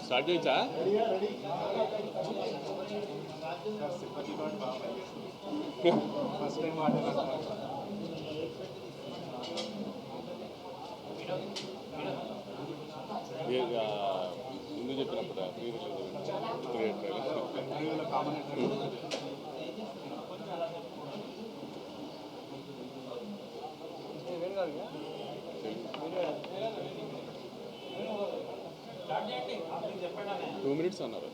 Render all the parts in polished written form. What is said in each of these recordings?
Start చేయొచ్చా? First time మాట్లాడుతున్నాను. ముందు చెప్పినప్పుడు కామన్ 2 minutes అన్నారు.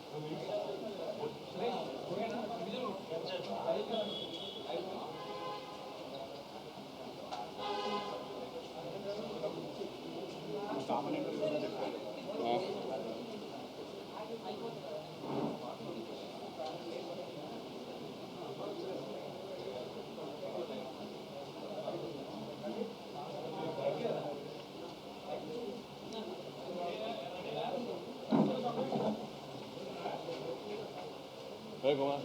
Kumaar.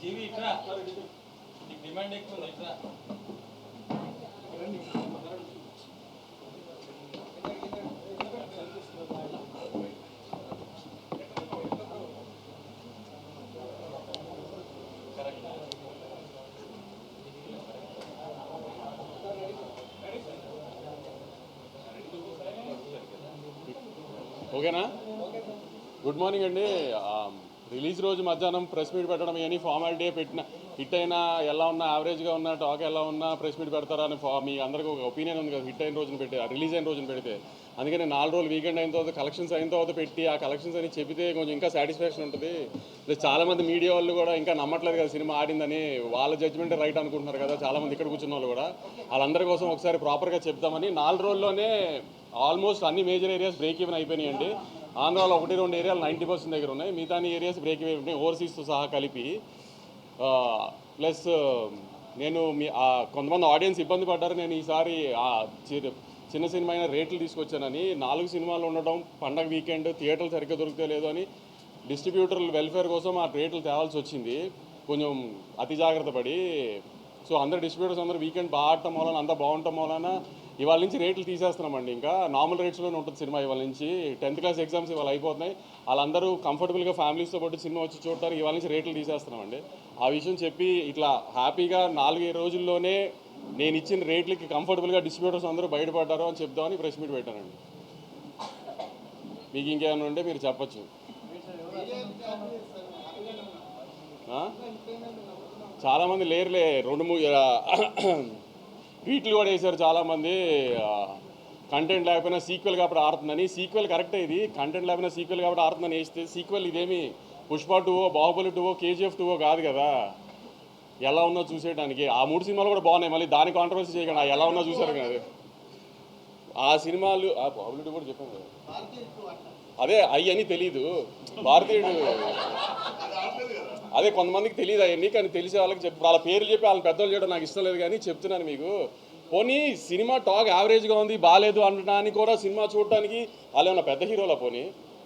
జీవి ఇట్రా నీకు డిమాండ్ ఎక్కువ ఉంది ఇట్రా ఓకేనా? గుడ్ మార్నింగ్ అండి. రిలీజ్ రోజు మధ్యాహ్నం ప్రెస్ మీట్ పెట్టడం అని ఫార్మాలిటీ పెట్టిన హిట్ అయినా ఎలా ఉన్నా యావరేజ్గా ఉన్న టాక్ ఎలా ఉన్నా ప్రెస్ మీట్ పెడతారా అని మీ అందరికీ ఒక ఒపీనియన్ ఉంది కదా. హిట్ అయిన రోజున పెట్టి రిలీజ్ అయిన రోజున పెడితే అందుకని 4 రోజులు వీకెండ్ అయిన తర్వాత కలెక్షన్స్ అయిన తర్వాత పెట్టి ఆ కలెక్షన్స్ అని చెబితే కొంచెం ఇంకా సాటిస్ఫాక్షన్ ఉంటుంది. చాలామంది మీడియా వాళ్ళు కూడా ఇంకా నమ్మట్లేదు కదా సినిమా ఆడిందని, వాళ్ళ జడ్జ్మెంట్ రైట్ అనుకుంటున్నారు కదా చాలామంది ఇక్కడ కూర్చున్న వాళ్ళు కూడా. వాళ్ళందరి కోసం ఒకసారి ప్రాపర్గా చెప్తామని 4 రోజుల్లోనే ఆల్మోస్ట్ అన్ని మేజర్ ఏరియాస్ బ్రేక్ ఈవెన్ అయిపోయినాయండి. ఆంధ్రాలో 1-2 ఏరియాలు 90% దగ్గర ఉన్నాయి, మిగతా ఏరియాస్ బ్రేక్ ఈవెన్ ఉన్నాయి ఓవర్సీస్తో సహా కలిపి. ప్లస్ నేను కొంతమంది ఆడియన్స్ ఇబ్బంది పడ్డారు. నేను ఈసారి చిన్న సినిమా అయినా రేట్లు తీసుకొచ్చానని. 4 సినిమాలు ఉండడం, పండగ వీకెండ్, థియేటర్లు సరిగ్గా దొరికితే లేదు అని డిస్ట్రిబ్యూటర్ల వెల్ఫేర్ కోసం ఆ రేట్లు తేవాల్సి వచ్చింది కొంచెం అతి జాగ్రత్త పడి. సో అందరు డిస్ట్రిబ్యూటర్స్ అందరూ వీకెండ్ బాగా ఆడటం వలన అంతా బాగుండటం వలన ఇవాళ నుంచి రేట్లు తీసేస్తున్నామండి. ఇంకా నార్మల్ రేట్స్లోనే ఉంటుంది సినిమా ఇవాళ నుంచి. 10th క్లాస్ ఎగ్జామ్స్ ఇవాళ అయిపోతున్నాయి, వాళ్ళందరూ కంఫర్టబుల్గా ఫ్యామిలీస్తో పాటు సినిమా వచ్చి చూడటానికి ఇవాళ నుంచి రేట్లు తీసేస్తున్నామండి. ఆ విషయం చెప్పి ఇట్లా హ్యాపీగా 4 రోజుల్లోనే నేను ఇచ్చిన రేట్లకి కంఫర్టబుల్గా డిస్ట్రిబ్యూటర్స్ అందరూ బయటపడ్డారు అని చెప్దామని ప్రెస్ మీట్ పెట్టానండి. మీకు ఇంకేమైనా ఉంటే మీరు చెప్పచ్చు. చాలామంది లేరులే, 2-3 ట్వీట్లు కూడా వేశారు చాలామంది. కంటెంట్ లేకపోయినా సీక్వెల్ కాబట్టి ఆడుతుందని. సీక్వెల్ కరెక్టే, ఇది కంటెంట్ లేకపోయినా సీక్వెల్ కాబట్టి ఆడుతుందని వేస్తే సీక్వెల్ ఇదేమి పుష్ప 2, బాహుబలి 2, KGF 2 కాదు కదా. ఎలా ఉన్నా చూసేయడానికి ఆ 3 సినిమాలు కూడా బాగున్నాయి, మళ్ళీ దాని కాంట్రవర్సీ చేయకుండా ఎలా ఉన్నా చూసారు కదా ఆ సినిమాలు. బాహుబలి 2 కూడా చెప్పాను కదా, అదే అవి అని తెలీదు భారతీయుడు. అదే కొంతమందికి తెలియదు అవన్నీ, కానీ తెలిసే వాళ్ళకి చెప్పి వాళ్ళ పేర్లు చెప్పి వాళ్ళని పెద్దోళ్ళు చేయడం నాకు ఇష్టం లేదు. కానీ చెప్తున్నాను మీకు, పోనీ సినిమా టాక్ యావరేజ్గా ఉంది బాగాలేదు అనడానికి కూడా సినిమా చూడటానికి వాళ్ళు ఏమన్నా పెద్ద హీరోలా? పోనీ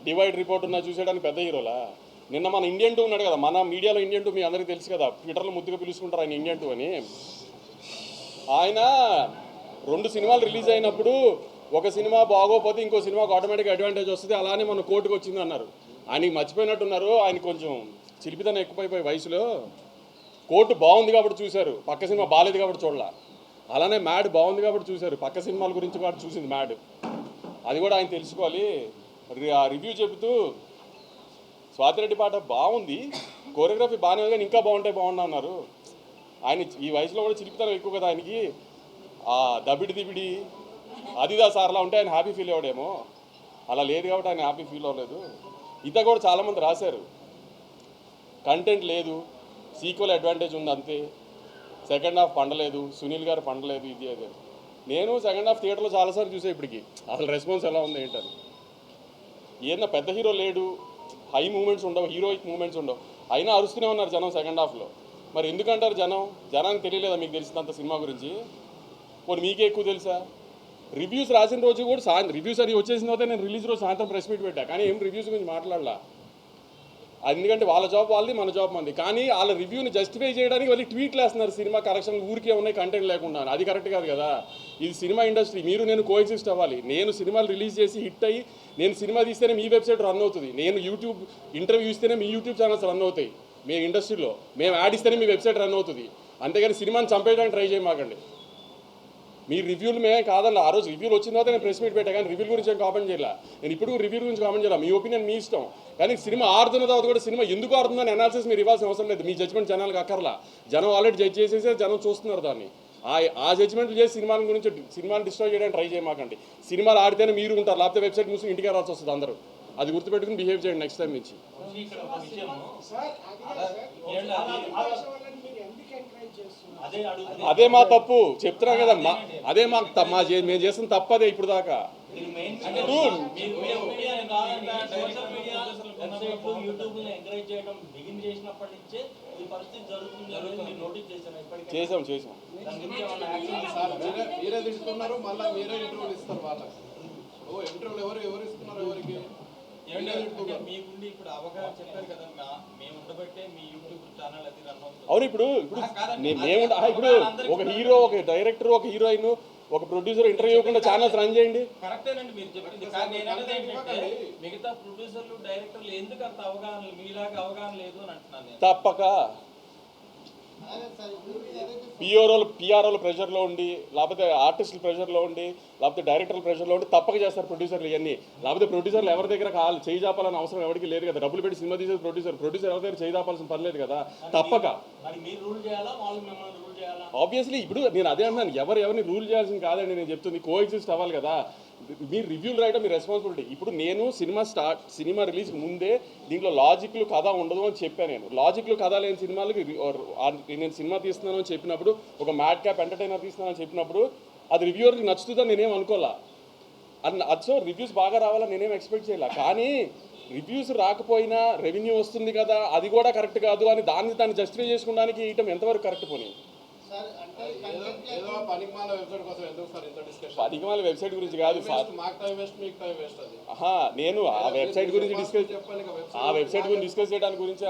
డివైడ్ రిపోర్ట్ ఉన్నా చూసేయడానికి పెద్ద హీరోలా? నిన్న మన ఇండియన్ 2 ఉన్నాడు కదా, మన మీడియాలో ఇండియన్ 2 మీ అందరికీ తెలుసు కదా, ట్విట్టర్లో ముద్దుగా పిలుచుకుంటారు ఆయన ఇండియన్ 2 అని. ఆయన 2 సినిమాలు రిలీజ్ అయినప్పుడు ఒక సినిమా బాగోపోతే ఇంకో సినిమాకు ఆటోమేటిక్ అడ్వాంటేజ్ వస్తుంది, అలానే మన కోర్టుకు వచ్చింది అన్నారు. ఆయనకి మర్చిపోయినట్టున్నారు, ఆయన కొంచెం చిలిపితనం ఎక్కువైపోయి వయసులో. కోర్టు బాగుంది కాబట్టి చూశారు, పక్క సినిమా బాగాలేదు కాబట్టి చూడాల. అలానే మ్యాడ్ బాగుంది కాబట్టి చూశారు, పక్క సినిమాల గురించి కూడా చూసింది మ్యాడ్. అది కూడా ఆయన తెలుసుకోవాలి. రివ్యూ చెబుతూ స్వాతిరెడ్డి పాట బాగుంది, కోరియోగ్రఫీ బాగానే ఉంది కానీ ఇంకా బాగుండా అన్నారు. ఆయన ఈ వయసులో కూడా చిలిపితనం ఎక్కువ కదా ఆయనకి. దబిడి దిబిడి అదిదా సార్లా ఉంటే ఆయన హ్యాపీ ఫీల్ అవ్వడేమో, అలా లేదు కాబట్టి ఆయన హ్యాపీ ఫీల్ అవ్వలేదు. ఇత కూడా చాలామంది రాశారు, కంటెంట్ లేదు, సీక్వెల్ అడ్వాంటేజ్ ఉంది అంతే, సెకండ్ హాఫ్ పండలేదు, సునీల్ గారు పండలేదు, ఇది అదే. నేను సెకండ్ హాఫ్ థియేటర్లో చాలాసార్లు చూసే ఇప్పటికి అసలు రెస్పాన్స్ ఎలా ఉంది ఏంటని. ఏదన్నా పెద్ద హీరో లేడు, హై మూమెంట్స్ ఉండవు, హీరోయిక్ మూమెంట్స్ ఉండవు, అయినా అరుస్తూనే ఉన్నారు జనం సెకండ్ హాఫ్లో. మరి ఎందుకంటారు జనానికి తెలియలేదా మీకు తెలిసినంత సినిమా గురించి? పోనీ మీకే ఎక్కువ తెలుసా? రివ్యూస్ రాసిన రోజు కూడా రివ్యూస్ అది వచ్చేసిన తర్వాత నేను రిలీజ్ రోజు సాయంత్రం ప్రెస్ మీట్ పెట్టా, కానీ ఏం రివ్యూస్ గురించి మాట్లాడలా. ఎందుకంటే వాళ్ళ జాబ్ వాళ్ళది, మన జాబ్ మంది. కానీ వాళ్ళ రివ్యూని జస్టిఫై చేయడానికి వాళ్ళు ట్వీట్లు వేస్తున్నారు, సినిమా కరెక్షన్ ఊరికే ఉన్నాయి కంటెంట్ లేకుండా. అది కరెక్ట్ కాదు కదా. ఇది సినిమా ఇండస్ట్రీ, మీరు నేను కోఎగ్జిస్ట్ అవ్వాలి. నేను సినిమాలు రిలీజ్ చేసి హిట్ అయ్యి నేను సినిమా తీస్తేనే మీ వెబ్సైట్ రన్ అవుతుంది, నేను యూట్యూబ్ ఇంటర్వ్యూ ఇస్తేనే మీ యూట్యూబ్ ఛానల్స్ రన్ అవుతాయి. మీ ఇండస్ట్రీలో మేము యాడ్ ఇస్తేనే మీ వెబ్సైట్ రన్ అవుతుంది. అంతేగాని సినిమాని చంపేయడానికి ట్రై చేయమాకండి. మీ రివ్యూలు మేమే కాదన్న, ఆ రోజు రివ్యూలు వచ్చిన తర్వాత నేను ప్రెస్ మీట్ పెట్టా, కానీ రివ్యూల గురించి ఏం కామెంట్ చేయాల. నేను ఇప్పుడు రివ్యూ గురించి కామెంట్ చేయాలి, మీ ఒపీనియన్ మీ ఇష్టం. కానీ సినిమా ఆడుతున్న తర్వాత కూడా సినిమా ఎందుకు ఆడుతుందని అనాలిసిస్ మీరు ఇవ్వాల్సిన అవసరం లేదు. మీ జడ్జ్మెంట్ జనాలకు అక్కర్లా. జనం ఆల్రెడీ జడ్జ్ చేసేసి జనం చూస్తున్నారు దాన్ని. ఆ జడ్జ్మెంట్లు చేసి సినిమాని డిస్ట్రాయ్ చేయడానికి ట్రై చేయమాకండి. సినిమాలు ఆడితేనే మీరు ఉంటారు, లేకపోతే వెబ్సైట్ మూసి ఇంటికి రావాల్సి వస్తుంది అందరూ. అది గుర్తుపెట్టుకుని బిహేవ్ చేయండి నెక్స్ట్ టైం నుంచి. అదే మా తప్పు చెప్తున్నాం కదా, అదే మేము చేసిన తప్పు అదే ఇప్పుడు దాకా. చేసాం మీరే తింటున్నారు, మళ్ళీ మీరే ఇంటర్వ్యూలు ఇస్తారు వాళ్ళకి. ఇంటర్వ్యూలు ఎవరు ఇస్తున్నారు ఎవరికి? మీకుండి ఇప్పుడు అవగాహన చెప్పారు కదా, మేము ఉండబట్టే మీ యూట్యూబ్ ఛానల్ అది రన్ అవుతుంది. అవును, ఇప్పుడు ఒక హీరో, ఒక డైరెక్టర్, ఒక హీరోయిన్, ఒక ప్రొడ్యూసర్ ఇంటర్వ్యూ ఇవ్వకుండా ఛానల్స్ రన్ చేయండి. కరెక్టేనండి మీరు చెప్పింది. కానీ నేను అనేది ఏంటంటే మిగతా ప్రొడ్యూసర్లు డైరెక్టర్లు ఎందుకు అంత అవగాహన మీలాగా అవగాహన లేదు అని అంటున్నాను. తప్పక పిఆర్ఓల ప్రెషర్లో ఉండి, లేకపోతే ఆర్టిస్టుల ప్రెషర్లో ఉండి, లేకపోతే డైరెక్టర్ల ప్రెషర్లో ఉండి తప్పక చేస్తారు ప్రొడ్యూసర్లు ఇవన్నీ. లేకపోతే ప్రొడ్యూసర్లు ఎవరి దగ్గర చేయి చాపాలని అవసరం ఎవరికి లేదు కదా. డబ్బులు పెట్టి సినిమా తీసేది ప్రొడ్యూసర్ ఎవరి దగ్గర చేయి చాపాల్సిన పని లేదు కదా. తప్పక ఆబ్వియస్లీ ఇప్పుడు నేను అదే అంటున్నాను, ఎవరిని రూల్ చేయాల్సింది కాదండి. నేను చెప్తుంది కోఎగ్జిస్ట్ అవ్వాలి కదా. మీరు రివ్యూలు రాయడం మీ రెస్పాన్సిబిలిటీ. ఇప్పుడు నేను సినిమా రిలీజ్ ముందే దీంట్లో లాజిక్లు కథ ఉండదు అని చెప్పాను. నేను లాజిక్లు కథ లేని సినిమాలకి నేను సినిమా తీస్తున్నాను అని చెప్పినప్పుడు, ఒక మ్యాడ్ క్యాప్ ఎంటర్టైనర్ తీస్తున్నాను అని చెప్పినప్పుడు అది రివ్యూవర్కి నచ్చుతుందని నేనేం అనుకోవాలా. సో రివ్యూస్ బాగా రావాలని నేనేం ఎక్స్పెక్ట్ చేయాల. కానీ రివ్యూస్ రాకపోయినా రెవెన్యూ వస్తుంది కదా, అది కూడా కరెక్ట్ కాదు అని దాన్ని జస్టిఫై చేసుకోవడానికి ఇయటం ఎంతవరకు కరెక్ట్ పోనీ? పనికిమాల వెబ్సైట్ గురించి కాదు, నేను ఆ వెబ్సైట్ గురించి డిస్కస్ చేయడానికి గురించి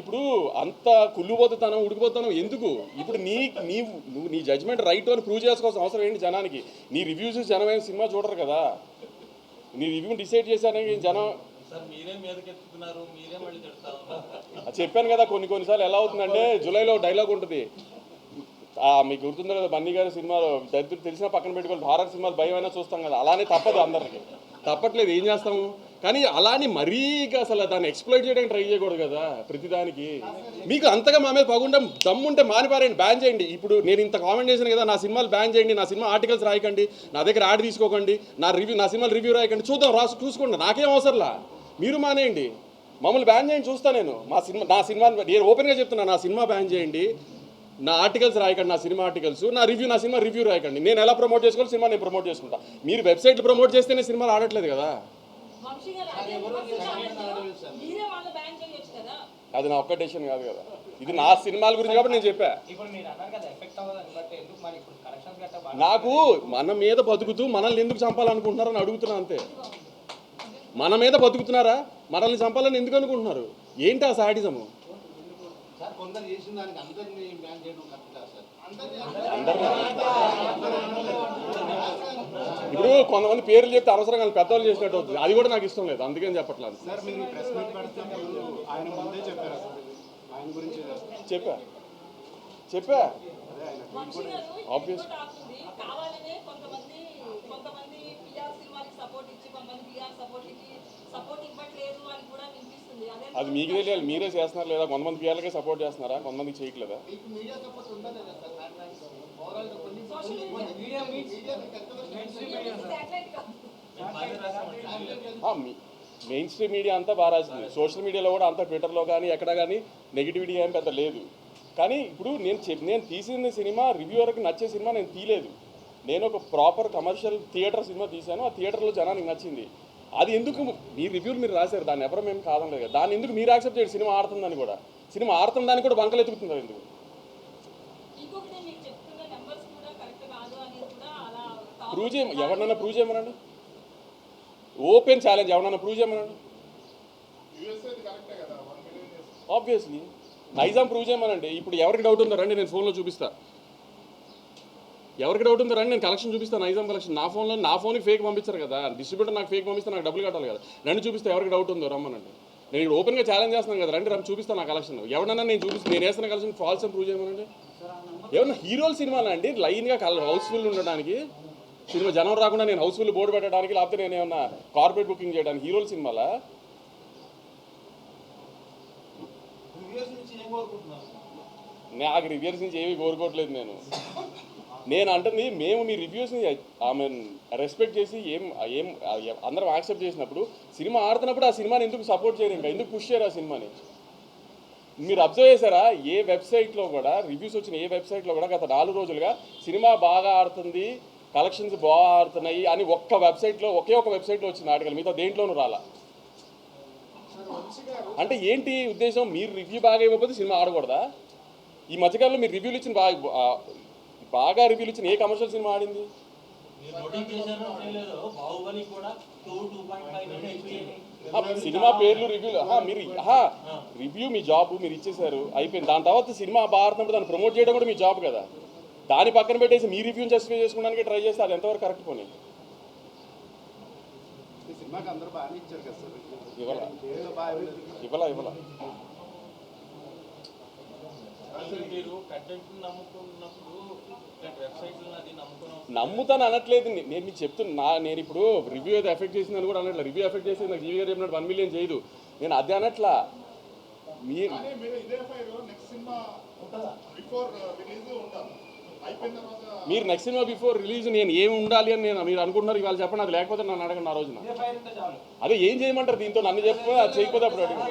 ఇప్పుడు అంత కుళ్ళుపోతాను ఉడికిపోతాను ఎందుకు? ఇప్పుడు నువ్వు నీ జడ్జ్మెంట్ రైట్ అని ప్రూవ్ చేసుకోవాల్సిన అవసరం ఏంటి జనానికి? నీ రివ్యూస్ జనం ఏం సినిమా చూడరు కదా. నీ రివ్యూని డిసైడ్ చేశారని జనం చెప్పాను కదా. కొన్నిసార్లు ఎలా అవుతుందంటే, జూలైలో డైలాగ్ ఉంటుంది, మీకు గుర్తుందో కదా, బన్నీ గారి సినిమాలో దరిద్రులు తెలిసినా పక్కన పెట్టుకొని హారర్ సినిమాలు భయమైనా చూస్తాం కదా. అలానే తప్పదు, అందరికి తప్పట్లేదు, ఏం చేస్తాము. కానీ అలానే మరీ అసలు దాన్ని ఎక్స్ప్లోయిట్ చేయడానికి ట్రై చేయకూడదు కదా ప్రతిదానికి. మీకు అంతగా మా మీద పగుండం దమ్ముంటే మానిపారేయండి, బ్యాన్ చేయండి. ఇప్పుడు నేను ఇంత కామెంట్ చేశాను కదా, నా సినిమాలు బ్యాన్ చేయండి, నా సినిమా ఆర్టికల్స్ రాయకండి, నా దగ్గర యాడ్ తీసుకోకండి, నా సినిమాలు రివ్యూ రాయకండి, చూసుకోండి, నాకేం అవసరంలా. మీరు మానేయండి, మమ్మల్ని బ్యాన్ చేయండి, చూస్తాను నేను. నా సినిమా నేను ఓపెన్గా చెప్తున్నా, నా సినిమా బ్యాన్ చేయండి, నా ఆర్టికల్స్ రాయకండి, నా సినిమా ఆర్టికల్స్, నా సినిమా రివ్యూ రాయకండి. నేను ఎలా ప్రమోట్ చేసుకోవాలి సినిమా నేను ప్రమోట్ చేసుకుంటా. మీరు వెబ్సైట్లు ప్రమోట్ చేస్తేనే సినిమాలు ఆడట్లేదు కదా. అది నా ఒక్క డెసిషన్ కాదు కదా, ఇది నా సినిమాల గురించి కాబట్టి నేను చెప్పా. నాకు మన మీద బతుకుతూ మనల్ని ఎందుకు చంపాలనుకుంటున్నారని అడుగుతున్నా అంతే. మన మీద బతుకుతున్నారా, మనల్ని చంపాలని ఎందుకు అనుకుంటున్నారు? ఏంటి ఆ సాడిజము? ఇప్పుడు కొంతమంది పేర్లు చెప్తే అనవసరంగా పెద్దవాళ్ళు చేసినట్టు అవుతుంది, అది కూడా నాకు ఇష్టం లేదు, అందుకని చెప్పట్లేదు. చెప్పా ఆబ్వియస్. అది మీకు తెలియాలి, మీరే చేస్తున్నారు లేదా? కొంతమంది పిఆర్లకే సపోర్ట్ చేస్తున్నారా, కొంతమందికి చేయట్లేదా? మెయిన్ స్ట్రీమ్ మీడియా అంతా బాగా రాసింది, సోషల్ మీడియాలో కూడా అంతా, ట్విట్టర్లో కానీ ఎక్కడ కానీ నెగిటివిటీ ఏం పెద్ద లేదు. కానీ ఇప్పుడు నేను తీసిన సినిమా రివ్యూవర్కి నచ్చే సినిమా నేను తీయలేదు. నేను ఒక ప్రాపర్ కమర్షియల్ థియేటర్ సినిమా తీశాను, ఆ థియేటర్లో జనానికి నచ్చింది. అది ఎందుకు మీ రివ్యూలు మీరు రాశారు, దాన్ని ఎవరో మేము కాదనలేదు కదా, దాన్ని ఎందుకు మీరు యాక్సెప్ట్ చేయండి? సినిమా ఆడుతుందని కూడా, సినిమా ఆడుతుందని కూడా బంకలు ఎత్తుకుతున్నారు ఎందుకు? ప్రూవ్ చేయ ఎవరినైనా ప్రూవ్ చేయమనండి, ఓపెన్ ఛాలెంజ్ ఎవరన్నా ప్రూవ్ చేయమనండి. ఆబ్వియస్లీ నైజాం ప్రూవ్ చేయమనండి. ఇప్పుడు ఎవరికి డౌట్ ఉందో రండి, నేను ఫోన్లో చూపిస్తా. ఎవరికి డౌట్ ఉందో రండి, నేను కలెక్షన్ చూపిస్తాను, నైజాం కలెక్షన్. నా ఫోన్కి ఫేక్ పంపించారు కదా, డిస్ట్రిబ్యూటర్ నాకు ఫేక్ పంపిస్తే నాకు డబ్బులు కట్టాలి కదా. రండి చూపిస్తే ఎవరికి డౌట్ ఉందో రమ్మనండి. నేను ఇక్కడ ఓపెన్గా ఛాలెంజ్ చేస్తున్నాను కదా, రండి చూపిస్తాను నా కలెక్షన్. ఎవరన్నా నేను చూపిస్తాను, నేను వేస్తున్న కలెక్షన్ ఫాల్స్ అని ప్రూవ్ చేయమనండి. ఏమన్నా హీరోల సినిమాలు అండి లైన్గా హౌస్ఫుల్ ఉండడానికి, సినిమా జనం రాకుండా నేను హౌస్ఫుల్ బోర్డు పెట్టడానికి, లేకపోతే నేను ఏమన్నా కార్పొరేట్ బుకింగ్ చేయడానికి హీరోల సినిమాలా? నాకు రివ్యూస్ నుంచి ఏమీ కోరుకోవట్లేదు నేను అంటుంది మేము మీ రివ్యూస్ని రెస్పెక్ట్ చేసి ఏం అందరం యాక్సెప్ట్ చేసినప్పుడు, సినిమా ఆడుతున్నప్పుడు ఆ సినిమాని ఎందుకు సపోర్ట్ చేయరు, ఇంకా ఎందుకు పుష్ చేయరు ఆ సినిమాని? మీరు అబ్జర్వ్ చేశారా, ఏ వెబ్సైట్లో కూడా రివ్యూస్ వచ్చిన ఏ వెబ్సైట్లో కూడా గత 4 రోజులుగా సినిమా బాగా ఆడుతుంది, కలెక్షన్స్ బాగా ఆడుతున్నాయి అని ఒకే ఒక వెబ్సైట్లో వచ్చిన ఆర్టికల్, మిగతా దేంట్లోనూ రాలా. అంటే ఏంటి ఉద్దేశం? మీరు రివ్యూ బాగా ఇవ్వకపోతే సినిమా ఆడకూడదా? ఈ మధ్యకాలంలో మీరు రివ్యూలు ఇచ్చిన బాగా రివ్యూలు ఇచ్చిన ఏ కమర్షియల్ సినిమా ఆడింది? సినిమా పేర్లు రివ్యూలు మీరు రివ్యూ మీ జాబ్ మీరు ఇచ్చేసారు, అయిపోయింది. దాని తర్వాత సినిమా బాగా ఆడుతున్నప్పుడు దాన్ని ప్రమోట్ చేయడం కూడా మీ జాబ్ కదా. దాని పక్కన పెట్టేసి మీ రివ్యూని జస్టిఫై చేసుకోవడానికి ట్రై చేస్తే అది ఎంతవరకు కరెక్ట్ పోనీ? ఇవ్వాల నమ్ముతాను అనట్లేదు నేను, మీకు చెప్తున్నా. నేను ఇప్పుడు రివ్యూ అయితే ఎఫెక్ట్ చేసిందని కూడా అనట్లేదు. రివ్యూ ఎఫెక్ట్ చేసింది నాకు జీవి గారు చెప్పినట్టు 1 మిలియన్ చేయదు, నేను అదే అనట్లా. మీరు నెక్స్ట్ సినిమా బిఫోర్ రిలీజ్ నేను ఏమి ఉండాలి అని మీరు అనుకుంటున్నారు, ఇవాళ చెప్పండి. అది లేకపోతే నన్ను అడగండి ఆ రోజున. అదే ఏం చేయమంటారు దీంతో? నన్ను చెప్పి అది చేయకపోతే అప్పుడు అడిగి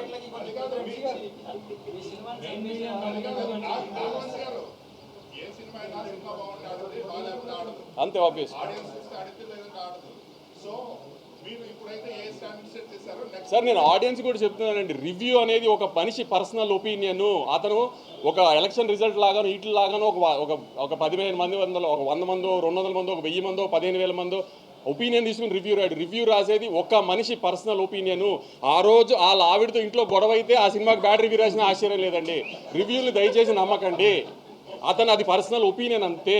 అంతే ఆబ్వియస్. సార్ నేను ఆడియన్స్ కూడా చెప్తున్నానండి, రివ్యూ అనేది ఒక మనిషి పర్సనల్ ఒపీనియన్. అతను ఒక ఎలక్షన్ రిజల్ట్ లాగాను వీటిలాగాను ఒక 15 మంది, ఒక 100 మందో, 200 మందో, ఒక 1000 మందో, 15,000 మందో ఒపీనియన్ తీసుకుని రివ్యూ రాసేది ఒక మనిషి పర్సనల్ ఒపీనియన్. ఆ రోజు వాళ్ళ ఆవిడతో ఇంట్లో గొడవ అయితే ఆ సినిమాకి బ్యాడ్ రివ్యూ రాసిన ఆశ్చర్యం లేదండి. రివ్యూని దయచేసి నమ్మకండి, అతను అది పర్సనల్ ఒపీనియన్ అంతే.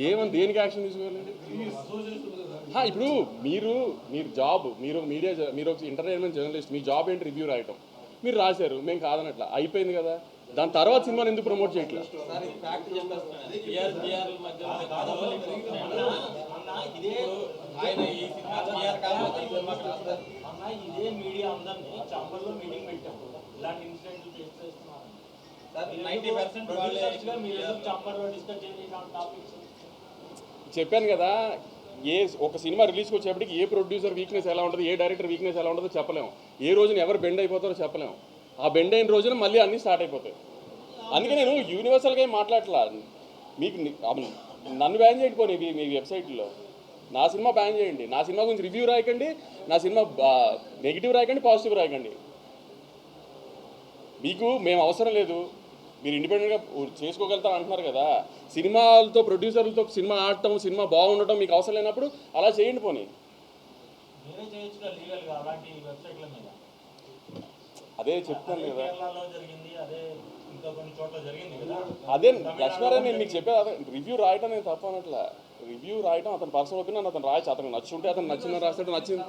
ఏమని దేనికి యాక్షన్ తీసుకోవాలండి? ఇప్పుడు మీరు జాబ్, మీరు ఒక ఎంటర్టైన్మెంట్ జర్నలిస్ట్, మీ జాబ్ ఏంటి? రివ్యూ రాయటం. మీరు రాశారు, మేము కాదనట్లా, అయిపోయింది కదా. దాని తర్వాత సినిమాని ఎందుకు ప్రమోట్ చేయట్లేదు? చెప్పాను కదా, ఒక సినిమా రిలీజ్కి వచ్చేప్పటికి ఏ ప్రొడ్యూసర్ వీక్నెస్ ఎలా ఉంటుంది, ఏ డైరెక్టర్ వీక్నెస్ ఎలా ఉంటుందో చెప్పలేము. ఏ రోజున ఎవరు బెండ్ అయిపోతారో చెప్పలేము. ఆ బెండ్ అయిన రోజున మళ్ళీ అన్నీ స్టార్ట్ అయిపోతాయి. అందుకే నేను యూనివర్సల్గా ఏం మాట్లాడట్లా. మీకు నన్ను బ్యాన్ చేయండి పోనీ మీ వెబ్సైట్లో, నా సినిమా బ్యాన్ చేయండి. నా సినిమా గురించి రివ్యూ రాయకండి, నా సినిమా నెగిటివ్ రాయకండి, పాజిటివ్ రాయకండి. మీకు మేము అవసరం లేదు, మీరు ఇండిపెండెంట్గా చేసుకోగలుగుతారు అంటున్నారు కదా. సినిమాలతో ప్రొడ్యూసర్లతో సినిమా ఆడటం, సినిమా బాగుండటం మీకు అవసరం లేనప్పుడు అలా చేయండి పోనీ. అదే చెప్తాను కదా, అదే లక్ష్మారావు నేను మీకు చెప్పేది. అదే రివ్యూ రాయటం నేను తప్ప అనట్లా. రివ్యూ రాయటం అతను పర్సనల్ ఒపీనియన్, అతను రాయచ్చు. అతను నచ్చుంటే అతను నచ్చిందని రాస్తాడు, నచ్చింది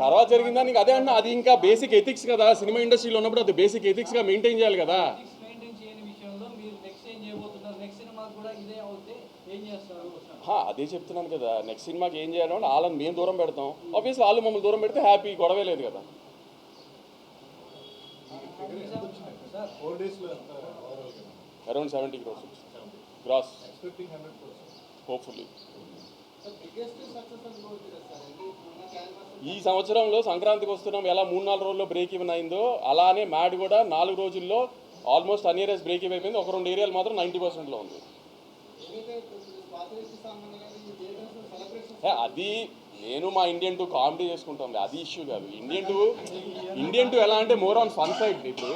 తర్వాత జరిగిందా నీకు అదే అన్నా. అది ఇంకా బేసిక్ ఎథిక్స్ కదా, సినిమా ఇండస్ట్రీలో ఉన్నప్పుడు అది బేసిక్ ఎథిక్స్గా మెయింటైన్ చేయాలి కదా. అదే చెప్తున్నాను కదా, నెక్స్ట్ సినిమాకి ఏం చేయాలి అంటే వాళ్ళని మేము దూరం పెడతాం. ఆబ్వియస్లీ వాళ్ళు మమ్మల్ని దూరం పెడితే హ్యాపీ, గొడవే లేదు కదా. Around 70 crores gross hopefully. ఈ సంవత్సరంలో సంక్రాంతికి వస్తున్నాం, ఎలా 3-4 రోజుల్లో బ్రేక్ ఈవెన్ అయిందో అలానే మ్యాడ్ కూడా 4 రోజుల్లో ఆల్మోస్ట్ అన్నియరెస్ట్ బ్రేక్ ఈవెన్ అయిపోయింది. ఒక 2 ఏరియాలు మాత్రం 90%లో ఉంది. అది నేను మా ఇండియన్ టూ కామెడీ చేసుకుంటాం, అది ఇష్యూ కాదు. ఇండియన్ టూ ఎలా అంటే మోర్ ఆన్ ఫన్ సైడ్. ఇప్పుడు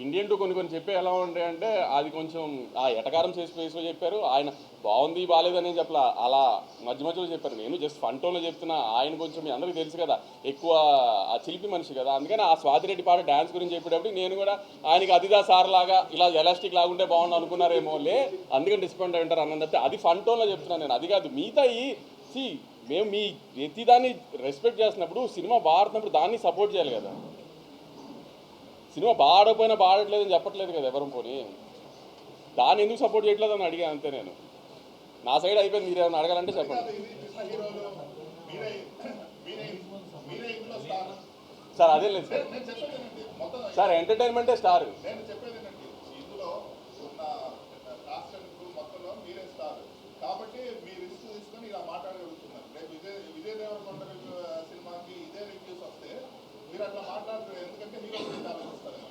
ఇండియన్ టూ కొన్ని చెప్పే ఎలా ఉంటాయి అంటే అది కొంచెం ఆ ఎటకారం చేసి చెప్పారు. ఆయన బాగుంది బాగాలేదని చెప్పలా, అలా మధ్యలో చెప్పారు. నేను జస్ట్ ఫన్ టోన్లో చెప్తున్నా. ఆయన కొంచెం మీ అందరికీ తెలుసు కదా, ఎక్కువ ఆ చిలిపి మనిషి కదా. అందుకని ఆ స్వాతిరెడ్డి పాట డ్యాన్స్ గురించి చెప్పేటప్పుడు నేను కూడా ఆయనకి అదిదా సార్ లాగా ఇలా ఎలాస్టిక్ లాగుంటే బాగుండు అనుకున్నారేమో అందుకని డిస్పాయింట్ అయి ఉంటారు అన్నది. అది ఫన్ టోన్లో చెప్తున్నాను నేను, అది కాదు. మిగతా మేము మీ ప్రతిదాన్ని రెస్పెక్ట్ చేస్తున్నప్పుడు సినిమా బాడుతున్నప్పుడు దాన్ని సపోర్ట్ చేయాలి కదా. సినిమా బాడకపోయినా బాడట్లేదని చెప్పట్లేదు కదా ఎవరం. పోనీ దాన్ని ఎందుకు సపోర్ట్ చేయట్లేదు అని అడిగా అంతే. నేను నా సైడ్ అయిపోయింది, మీరు ఏమైనా అడగాలంటే చెప్పండి సార్. అదే లేదు సార్, ఎంటర్టైన్మెంటే స్టార్. కాబట్టి మీరు రిస్క్ తీసుకొని ఇలా మాట్లాడగలుగుతున్నారు. రేపు విజయ్ దేవరకొండ సినిమాకి ఇదే రివ్యూస్ వస్తే మీరు అట్లా మాట్లాడతారు, ఎందుకంటే మీరు ఆలోచిస్తారు.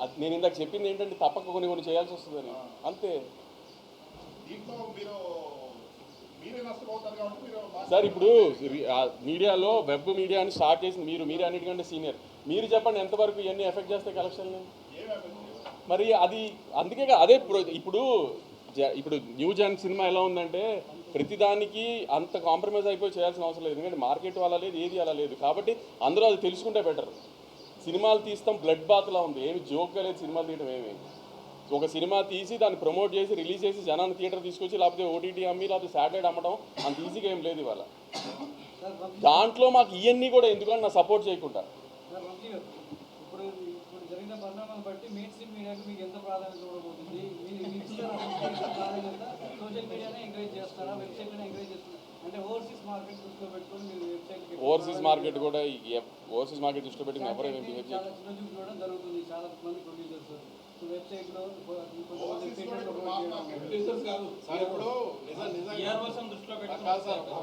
అది నేను ఇందాక చెప్పింది ఏంటంటే తప్పక కొన్ని చేయాల్సి వస్తుందని అంతే. దీంట్లో మీరే నష్టపోతారు కాబట్టి మీరు సార్ ఇప్పుడు మీడియాలో వెబ్ మీడియా అని స్టార్ట్ చేసింది మీరు అన్నిటికంటే సీనియర్. మీరు చెప్పండి ఎంతవరకు ఇవన్నీ ఎఫెక్ట్ చేస్తాయి కలెక్షన్ని? మరి అది అందుకే అదే ఇప్పుడు న్యూ జన్ సినిమా ఎలా ఉందంటే ప్రతిదానికి అంత కాంప్రమైజ్ అయిపోయి చేయాల్సిన అవసరం లేదు. ఎందుకంటే మార్కెట్ అలా లేదు, ఏది అలా లేదు. కాబట్టి అందరూ అది తెలుసుకుంటే బెటర్. సినిమాలు తీస్తాం బ్లడ్ బాత్లా ఉంది, ఏమి జోక్గా లేదు సినిమాలు తీయడం. ఒక సినిమా తీసి దాన్ని ప్రమోట్ చేసి రిలీజ్ చేసి జనాన్ని థియేటర్ తీసుకొచ్చి లేకపోతే ఓటీటీ అమ్మి లేకపోతే శాటిలైట్ అమ్మడం అంత ఈజీగా ఏం లేదు ఇవాళ. దాంట్లో మాకు ఇవన్నీ కూడా ఎందుకంటే నా సపోర్ట్ చేయకుండా. ఇప్పుడు జరిగిన పరిణామాలను బట్టి మెయిన్ స్ట్రీమ్ మీడియాకి మీకు ఎంత ప్రాధాన్యత ఇవ్వబోతుంది? సోషల్ మీడియానే ఎంకరేజ్ చేస్తారా, వెబ్సైట్నే ఎంకరేజ్ చేస్తారా? అంటే ఓవర్సీస్ మార్కెట్ దృష్టిలో పెట్టుకొని మీరు వెబ్సైట్ ఓవర్సీస్ మార్కెట్ దృష్టిలో పెట్టుకుని ఎవరైనా బిహేవ్ చేయాలి. చాలా చిన్న చూడడం జరుగుతుంది. చాలా మంది ప్రొడ్యూసర్స్ వెబ్సైట్లో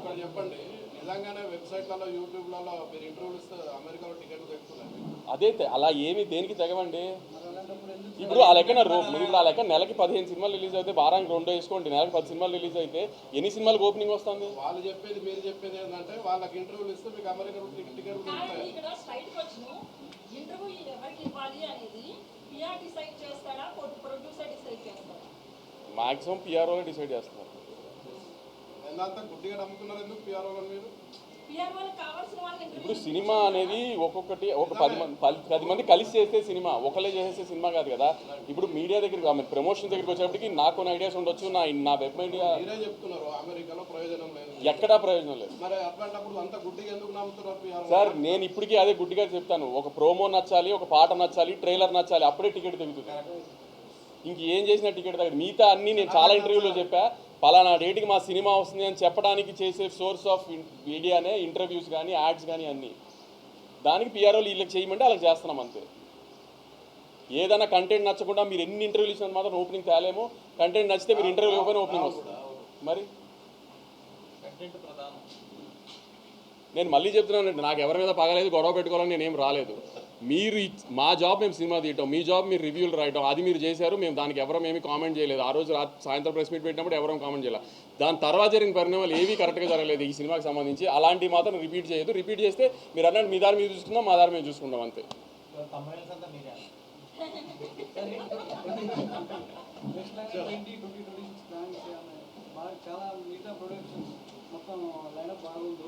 ఒకటి చెప్పండి, నిజంగానే వెబ్సైట్లలో యూట్యూబ్లలో మీరు ఇంటర్వ్యూలు ఇస్తే అమెరికాలో టికెట్లు తెచ్చుకున్నారు. అదే అలా ఏమి దేనికి తెగవండి. ఇప్పుడు ఆ లెక్కన నెలకి 15 సినిమాలు రిలీజ్ అయితే వారానికి 2 వేసుకోండి, నెలకి 10 సినిమాలు రిలీజ్ అయితే ఎన్ని సినిమాలకు ఓపెనింగ్ వస్తుంది? వాళ్ళు చెప్పేది మీరు చెప్పేది ఏంటంటే వాళ్ళకి ఇంటర్వ్యూలు ఇస్తే మీకు అమెరికా టికెట్లు మాక్సిమం పిఆర్ఓ డిసైడ్ చేస్తున్నారు. ఎంత గుడ్డిగా నమ్ముతున్నారు ఎందుకు పిఆర్ఓ మీరు? ఇప్పుడు సినిమా అనేది ఒక్కొక్కటి ఒక 10 మంది కలిసి చేస్తే సినిమా, ఒకళ్ళే చేసే సినిమా కాదు కదా. ఇప్పుడు మీడియా దగ్గరికి ప్రమోషన్ దగ్గరికి వచ్చేప్పటికి నాకు కొన్ని ఐడియాస్ ఉండొచ్చు. నా వెబ్ మీడియా చెప్తున్నారు అమెరికాలో ప్రయోజనం లేదు, ఎక్కడా ప్రయోజనం లేదు. మరి అట్లాంటప్పుడు అంత గుడ్డిగా ఎందుకు నమ్ముతున్నారు సార్? నేను ఇప్పటికీ అదే గుడ్డిగా చెప్తాను. ఒక ప్రోమో నచ్చాలి, ఒక పాట నచ్చాలి, ట్రైలర్ నచ్చాలి, అప్పుడే టికెట్ తెగుతుంది. ఇంక ఏం చేసినా టికెట్ తగ్గదు. మిగతా అన్నీ నేను చాలా ఇంటర్వ్యూలో చెప్పా, పలానా డేట్కి మా సినిమా వస్తుంది అని చెప్పడానికి చేసే సోర్స్ ఆఫ్ మీడియానే ఇంటర్వ్యూస్ కానీ యాడ్స్ కానీ అన్నీ. దానికి పిఆర్ఓలు వీళ్ళకి చేయమంటే వాళ్ళకి చేస్తున్నాం అంతే. ఏదైనా కంటెంట్ నచ్చకుండా మీరు ఎన్ని ఇంటర్వ్యూలు ఇచ్చినంత మాత్రం ఓపెనింగ్ తేలేము. కంటెంట్ నచ్చితే మీరు ఇంటర్వ్యూ ఇవ్వని ఓపెనింగ్ వస్తుంది. మరి నేను మళ్ళీ చెప్తున్నానండి, నాకు ఎవరి మీద పగలేదు, గొడవ పెట్టుకోవాలని నేనేం రాలేదు. మీరు మా జాబ్ మేము సినిమా తీయటం, మీ జాబ్ మీరు రివ్యూలు రాయటం, అది మీరు చేశారు. మేము దానికి ఎవరం ఏమీ కామెంట్ చేయలేదు. ఆ రోజు సాయంత్రం ప్రెస్ మీట్ పెట్టినప్పుడు ఎవరం కామెంట్ చేయలేదు. దాని తర్వాత జరిగిన పరిణామాలు ఏవీ కరెక్ట్గా జరగలేదు ఈ సినిమాకి సంబంధించి. అలాంటివి మాత్రం రిపీట్ చేయొద్దు. రిపీట్ చేస్తే మీరు అన్నట్టు మీ దారి మీద చూసుకుందాం, మా దారి మీద చూసుకుంటాం అంతే. చాలా మిగతా ప్రొడక్షన్స్ మొత్తం లైనప్ బాగుంది.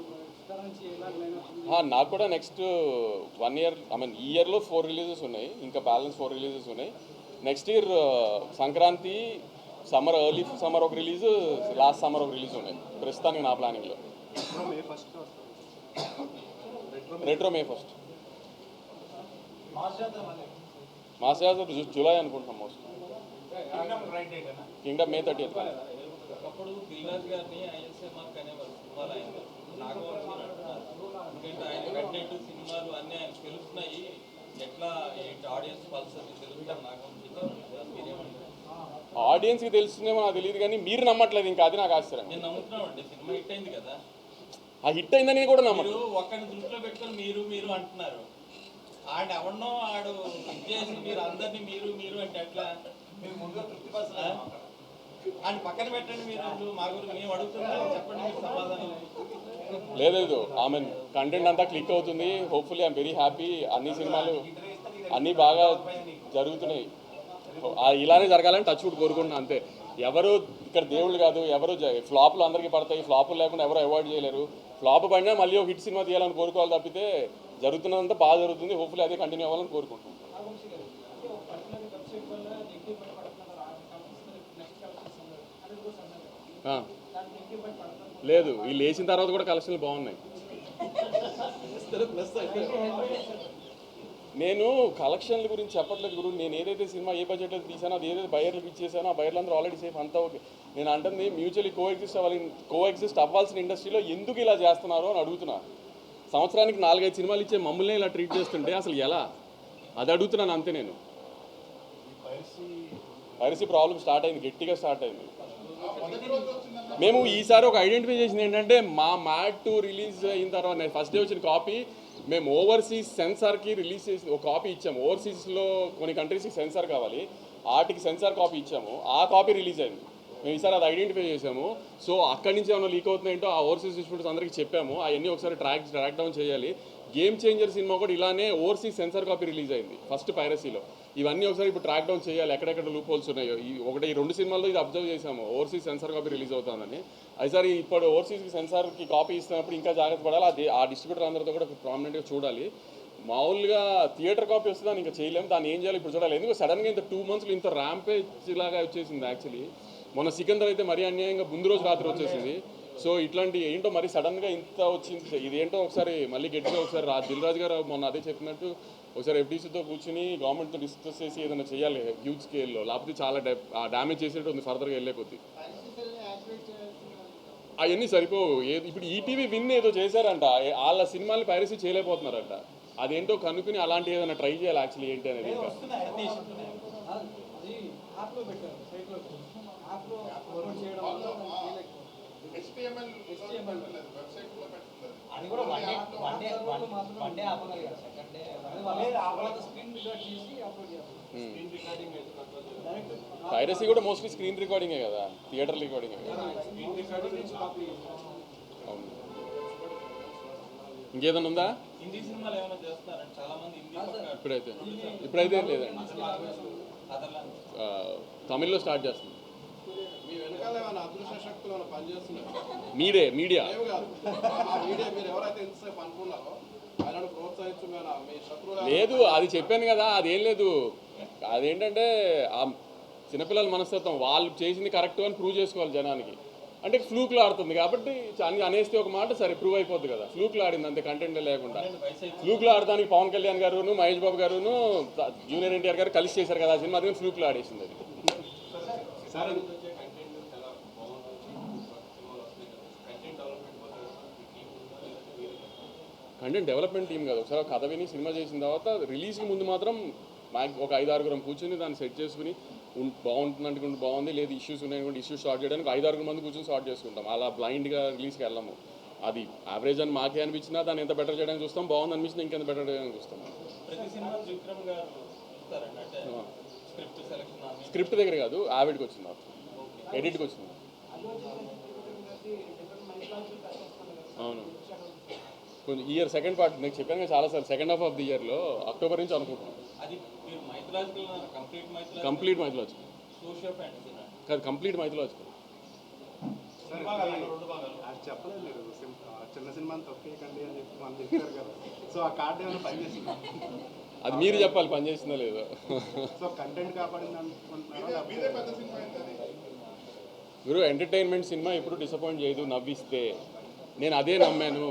నాకు కూడా నెక్స్ట్ 1 ఇయర్ ఈ ఇయర్లో 4 రిలీజెస్ ఉన్నాయి, ఇంకా బ్యాలెన్స్ 4 రిలీజెస్ ఉన్నాయి. Next year Sankranti, summer, early summer ఒక రిలీజు, లాస్ట్ సమ్మర్ ఒక రిలీజ్ ఉన్నాయి ప్రస్తుతానికి నా ప్లానింగ్లో. రెట్రో మే 1. మాస్ జాతర జూలై అనుకుంటున్నాం మోస్ట్. Kingdom May 30th. ఒకప్పుడు దిల్రాజ్ గారిని ఐఎస్ఎంఆర్ అనేవారు సినిమాలు ఆయన నాగవంశీ అంటున్నారు. ఎందుకంటే ఆయన కట్టినట్టు సినిమాలు అన్నీ ఆయన తెలుస్తున్నాయి. ఎట్లా ఆడియన్స్ పల్స్ తెలుస్తారు నాగవంశీతో మీరేమంటారు? ఆడియన్స్కి తెలుస్తుందేమో నాకు తెలియదు కానీ మీరు నమ్మట్లేదు. ఇంకా అది నాకు ఆశ్చర్యం. నేను నమ్ముతున్నామండి, సినిమా హిట్ అయింది కదా. ఆ హిట్ అయిందని కూడా నమ్మరు. ఒక్కడిని దృష్టిలో పెట్టుకొని మీరు అంటున్నారు. ఆడు ఎవరినో ఆడు ఇచ్చేసి మీరు అందరినీ మీరు అంటే ఎట్లా? మీరు ముందుగా తృప్తిపరచాలి. ఆయన పక్కన పెట్టండి మీరు మా గురించి మేము అడుగుతున్నాం చెప్పండి మీరు సమాధానం. లేదు ఐ మీన్ కంటెంట్ అంతా క్లిక్ అవుతుంది. Hopefully I'm very happy. అన్ని సినిమాలు అన్నీ బాగా జరుగుతున్నాయి. ఇలానే జరగాలని టచ్ వుడ్ కోరుకుంటున్నాను అంతే. ఎవరు ఇక్కడ దేవుళ్ళు కాదు, ఎవరు ఫ్లాప్లు అందరికీ పడతాయి. ఫ్లాపులు లేకుండా ఎవరు అవాయిడ్ చేయలేరు. ఫ్లాప్ పడినా మళ్ళీ ఒక హిట్ సినిమా తీయాలని కోరుకోవాలి తప్పితే జరుగుతున్నదంతా బాగా జరుగుతుంది. హోప్ఫుల్లీ అదే కంటిన్యూ అవ్వాలని కోరుకుంటున్నాను. లేదు వీళ్ళు వేసిన తర్వాత కూడా కలెక్షన్లు బాగున్నాయి. నేను కలెక్షన్ల గురించి చెప్పట్లేదు గురు. నేను ఏదైతే సినిమా ఏ బడ్జెట్లో తీసానో అది ఏదైతే బయర్లకు ఇచ్చేసానో ఆ బయర్లందరూ ఆల్రెడీ సేఫ్ అంతా ఓకే. నేను అంటుంది మ్యూచువల్లీ కోఎగ్జిస్ట్ అవ్వాల్సిన ఇండస్ట్రీలో ఎందుకు ఇలా చేస్తున్నారు అని అడుగుతున్నా. సంవత్సరానికి 4-5 సినిమాలు ఇచ్చే మమ్మల్ని ఇలా ట్రీట్ చేస్తుంటే అసలు ఎలా, అది అడుగుతున్నాను అంతే. నేను పైరసీ ప్రాబ్లం స్టార్ట్ అయింది, గట్టిగా స్టార్ట్ అయింది. మేము ఈసారి ఒక ఐడెంటిఫై చేసింది ఏంటంటే మా మ్యాడ్ 2 రిలీజ్ అయిన తర్వాత ఫస్ట్ డే వచ్చిన కాపీ మేము ఓవర్సీస్ సెన్సార్కి రిలీజ్ చేసి ఒక కాపీ ఇచ్చాము. ఓవర్సీస్లో కొన్ని కంట్రీస్కి సెన్సార్ కావాలి, వాటికి సెన్సార్ కాపీ ఇచ్చాము. ఆ కాపీ రిలీజ్ అయింది. మేము ఈసారి అది ఐడెంటిఫై చేసాము. సో అక్కడి నుంచి ఏమైనా లీక్ అవుతున్నాయంటో ఆ ఓవర్సీస్ డిస్ట్రిబ్యూటర్స్ అందరికీ చెప్పాము. అవన్నీ ఒకసారి ట్రాక్ డౌన్ చేయాలి. గేమ్ చేంజర్ సినిమా కూడా ఇలానే ఓవర్సీస్ సెన్సార్ కాపీ రిలీజ్ అయింది ఫస్ట్ పైరసీలో. ఇవన్నీ ఒకసారి ఇప్పుడు ట్రాక్ డౌన్ చేయాలి, ఎక్కడెక్కడ లూప్ హోల్స్ ఉన్నాయో. ఈ 2 సినిమాల్లో ఇది అబ్జర్వ్ చేసాము, ఓవర్సీస్ సెన్సార్ కాపీ రిలీజ్ అవుతుందని. అయిసారి ఇప్పుడు ఓవర్సీస్కి సెన్సార్కి కాపీ ఇస్తున్నప్పుడు ఇంకా జాగ్రత్త పడాలి. అది ఆ డిస్ట్రిబ్యూటర్ అందరితో కూడా ప్రామినెంట్గా చూడాలి. మామూలుగా థియేటర్ కాపీ వస్తుందని ఇంకా చేయలేము. దాన్ని ఏం చేయాలి ఇప్పుడు చూడాలి. ఎందుకు సడన్గా ఇంత 2 months ఇంత ర్యాంపేజ్ లాగా వచ్చేసింది. యాక్చువల్లీ మొన్న సికందర్ అయితే మరీ అన్యాయంగా ముందు రోజు రాత్రి వచ్చేసింది. సో ఇట్లాంటి ఏంటో మరి సడన్గా ఇంత వచ్చింది. ఇదేంటో ఒకసారి మళ్ళీ గట్టిగా ఒకసారి దిల్ రాజు గారు మొన్న అదే చెప్పినట్టు ఒకసారి ఎఫ్డీసీతో కూర్చుని గవర్నమెంట్తో డిస్కస్ చేసి ఏదైనా చేయాలి హ్యూజ్ స్కేల్లో, లేకపోతే చాలా డ్యామేజ్ చేసేట్టు ఉంది ఫర్దర్గా వెళ్ళే కొద్ది. అవన్నీ సరిపోవు. ఇప్పుడు ఈటీవీ విన్ ఏదో చేశారంట, వాళ్ళ సినిమాని పైరసీ చేయలేకపోతున్నారంట. అదేంటో కనుక్కుని అలాంటి ఏదైనా ట్రై చేయాలి యాక్చువల్లీ ఏంటి అనేది. అది కూడా వన్ డే ఆపగలిగారు. సెకండ్ డే స్క్రీన్ రికార్డ్ చేసి అప్లోడ్ చేయాలి. పైరసీ కూడా మోస్ట్లీ స్క్రీన్ రికార్డింగే కదా, థియేటర్ రికార్డింగే కదా. అవును. ఇంకేదన్నా ఉందా? హిందీ సినిమాలు ఏమైనా చేస్తున్నారంటే చాలా మంది ఇప్పుడైతే లేదండి. తమిళ్లో స్టార్ట్ చేస్తుంది. మీడియా లేదు, అది చెప్పాను కదా. అదేం లేదు, అదేంటంటే ఆ చిన్నపిల్లల మనస్తత్వం. వాళ్ళు చేసింది కరెక్ట్ అని ప్రూవ్ చేసుకోవాలి జనానికి. అంటే ఫ్లూక్లో ఆడుతుంది కాబట్టి అనేస్తే ఒక మాట సరే ప్రూవ్ అయిపోద్ది కదా. ఫ్లూక్లో ఆడింది అంతే, కంటెంట్ లేకుండా. ఫ్లూక్లో ఆడడానికి పవన్ కళ్యాణ్ గారును మహేష్ బాబు గారును జూనియర్ ఎన్టీఆర్ గారు కలిసి చేశారు కదా ఆ సినిమా. అది ఫ్లూక్లో ఆడేసింది అది. కంటెంట్ డెవలప్మెంట్ టీం కాదు. ఒకసారి కథ విని సినిమా చేసిన తర్వాత రిలీజ్కి ముందు మాత్రం ఒక 5-6 కూర్చొని దాన్ని సెట్ చేసుకుని బాగుంటుంది అనుకుంటే బాగుంది, లేదు ఇష్యూస్ ఉన్నాయనుకుంటే ఇష్యూస్ సార్ట్ చేయడానికి 5-6 మంది కూర్చొని సార్ట్ చేసుకుంటాం. అలా బ్లైండ్గా రిలీజ్కి వెళ్ళము. అది యావరేజ్ అని మాకే అనిపించినా దాన్ని ఎంత బెటర్ చేయడానికి చూస్తాం, బాగుంది అనిపించినా ఇంకెంత బెటర్ చేయడానికి చూస్తాం. స్క్రిప్ట్ దగ్గర కాదు, యావిడ్కి వచ్చింది, ఎడిట్కి వచ్చింది. అవును, కొంచెం ఇయర్ సెకండ్ పార్ట్ నేను చెప్పాను కదా చాలాసార్లు, సెకండ్ హాఫ్ ఆఫ్ ది ఇయర్లో అక్టోబర్ నుంచి అనుకుంటున్నాం. కంప్లీట్ మైథలాజికల్ కాదు, కంప్లీట్ మైథలాజికల్. చెప్పలేదు మీరు చిన్న సినిమాని తప్పేయకండి అని చెప్పి మనం చెప్పారు కదా. సో ఆ కార్డు ఏమైనా పనిచేసింది? అది మీరు చెప్పాలి పనిచేసిందో లేదో. సో కంటెంట్ కాపాడింది అనుకుంటున్నారా? గురు ఎంటర్టైన్మెంట్ సినిమా ఎప్పుడు డిసప్పాయింట్ చేయదు, నవ్విస్తే. నేను అదే నమ్మాను.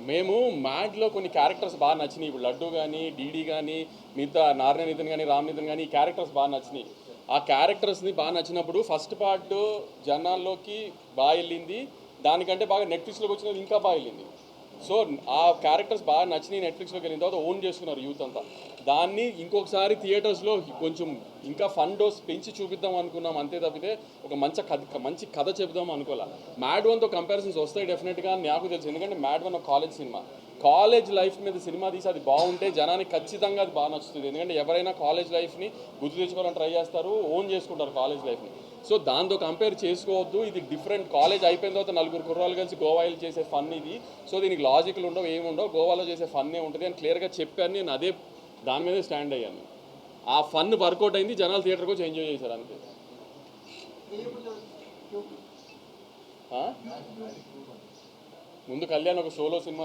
మేము మ్యాడ్లో కొన్ని క్యారెక్టర్స్ బాగా నచ్చినాయి. ఇప్పుడు లడ్డు కానీ, డీడీ కానీ, మిగతా నారాయణ నితిన్ కానీ, రామ్ నితిన్ కానీ, ఈ క్యారెక్టర్స్ బాగా నచ్చినాయి. ఆ క్యారెక్టర్స్ని బాగా నచ్చినప్పుడు ఫస్ట్ పార్ట్ జనాల్లోకి బాగా వెళ్ళింది, దానికంటే బాగా నెట్ఫ్లిక్స్లోకి వచ్చినది ఇంకా బాగా వెళ్ళింది. సో ఆ క్యారెక్టర్స్ బాగా నచ్చినాయి, నెట్ఫ్లిక్స్లోకి వెళ్ళిన తర్వాత ఓన్ చేసుకున్నారు యూత్ అంతా. దాన్ని ఇంకొకసారి థియేటర్స్లో కొంచెం ఇంకా ఫన్ డోస్ పెంచి చూపిద్దాం అనుకున్నాం అంతే తప్పితే ఒక మంచి కథ చెబుదాం అనుకోలే. మ్యాడ్ 1తో కంపారిజన్స్ వస్తాయి డెఫినెట్గా, నాకు తెలుసు. ఎందుకంటే మ్యాడ్ 1 ఒక కాలేజ్ సినిమా. కాలేజ్ లైఫ్ మీద సినిమా తీసి అది బాగుంటే జనానికి ఖచ్చితంగా అది బాగా నచ్చుతుంది. ఎందుకంటే ఎవరైనా కాలేజ్ లైఫ్ని గుర్తు తెచ్చుకోవాలని ట్రై చేస్తారు, ఓన్ చేసుకుంటారు కాలేజ్ లైఫ్ని. సో దాంతో కంపేర్ చేసుకోవద్దు. ఇది డిఫరెంట్. కాలేజ్ అయిపోయిన తర్వాత నలుగురు కుర్రాలు కలిసి గోవాలో చేసే ఫన్ ఇది. సో దీనికి లాజిక్లు ఉండవు, ఏముండవు, గోవాలో చేసే ఫన్నే ఉంటుంది అని క్లియర్గా చెప్పాను. నేను అదే దాని మీదే స్టాండ్ అయ్యాను. ఆ ఫన్ వర్కౌట్ అయింది, జనాలు థియేటర్కి వచ్చి ఎంజాయ్ చేశారు అంతే. ముందు కళ్యాణ్ ఒక solo cinema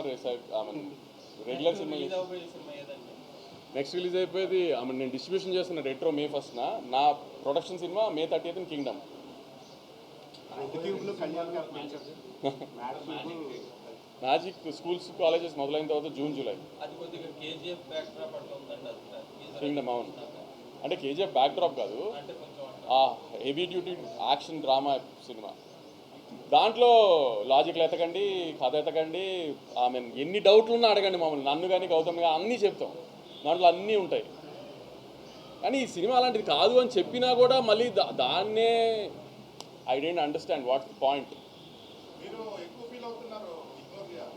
regular cinema release అవబోయే సినిమా ఏదండి? నెక్స్ట్ రిలీజ్ అయిపోయేది. నేను డిస్ట్రిబ్యూషన్ చేస్తున్న రెట్రో May 1st. నా production cinema May 30th Kingdom. Magic schools colleges మొదలైన తర్వాత జూన్ జూలై. అది కొద్దిగా కేజీఎఫ్ బ్యాక్ డ్రాప్ అట్లా ఉందండి. అది కింగ్డమ్ అవును. అంటే కేజీఎఫ్ బ్యాక్ డ్రాప్ కాదు, అంటే కొంచెం heavy duty action drama cinema. దాంట్లో లాజిక్లు ఎతకండి, కథ ఎతకండి, ఎన్ని డౌట్లు ఉన్నా అడగండి మమ్మల్ని, నన్ను కానీ గౌతమ్ కానీ అన్నీ చెప్తాం. దాంట్లో అన్నీ ఉంటాయి. కానీ ఈ సినిమా అలాంటిది కాదు అని చెప్పినా కూడా మళ్ళీ దాన్నే I don't understand what's the point. మీరు ఎక్కువ ఫీల్ అవుతున్నారు, ఇగ్నోర్ చేయాలి.